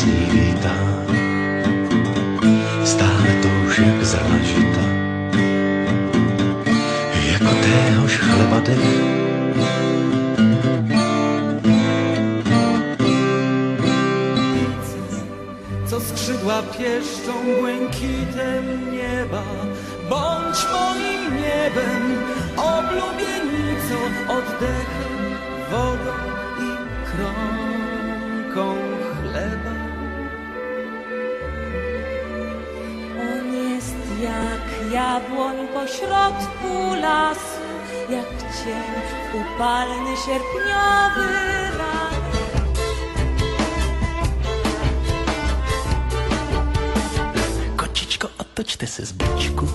sní vítá, stále touž jak zrna žita, jako téhož chleba dech. Co skrzydła pieszczą błękitem nieba, bądź moim niebem, oblubienicą, oddechem, wodą i kromką chleba. On jest jak jabłoń pośrodku lasu, jak cień upalny sierpniowy ran. Kočičko, otočte se z bočku,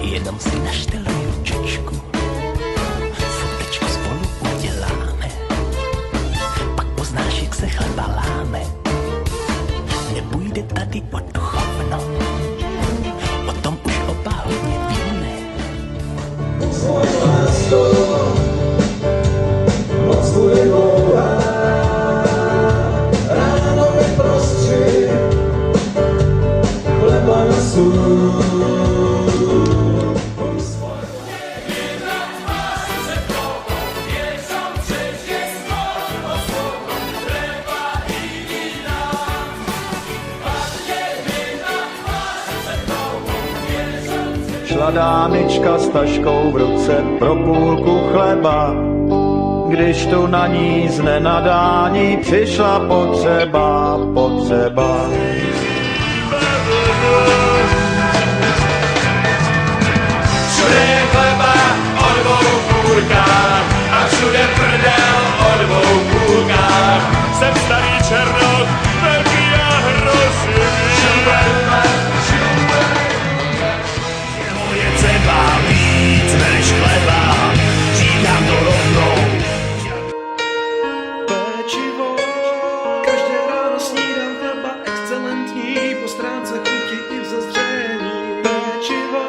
jenom si našteluj ručičku. Fotečku spolu uděláme, pak poznáš, jak se chleba láme. Nepůjde tady o duchovno, o tom už oba hodně víme. Noc bude dlouhá, ráno mi prostři, chleba na sůl. Šla dámička s taškou v ruce pro půlku chleba, když tu na ní z nenadání přišla potřeba. Všude je chleba o dvou půlkách a všude prdel o dvou půlkách. Jsem starý černot, velký a hrozivý. Moje třeba víc než chleba, říkám to rovnou. Pečivo, každé ráno snídám chleba excelentní, po stránce chuti i v zazření. Pečivo,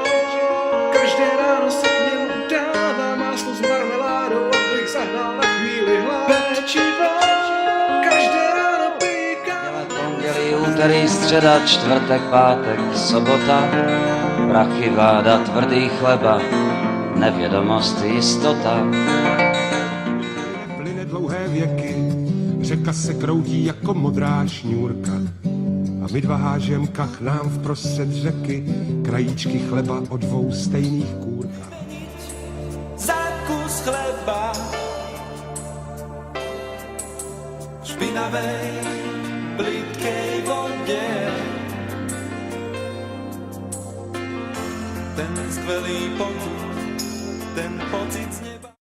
každé ráno se k němu dává máslo s marmeládou, abych zahnal na chvíli hlad. Pečivo, každé ráno píkám. Pondělí, úterý, středa, čtvrtek, pátek, sobota, prachy, vláda, tvrdý chleba, nevědomost, jistota. Plyne dlouhé věky, řeka se kroutí jako modrá šňůrka. A my dva hážem kachnám vprostřed řeky, krajíčky chleba o dvou stejných kůrkách. Za kus chleba v špinavej, plitkej vodě. Ten skvelý pocit, ten pocit z neba.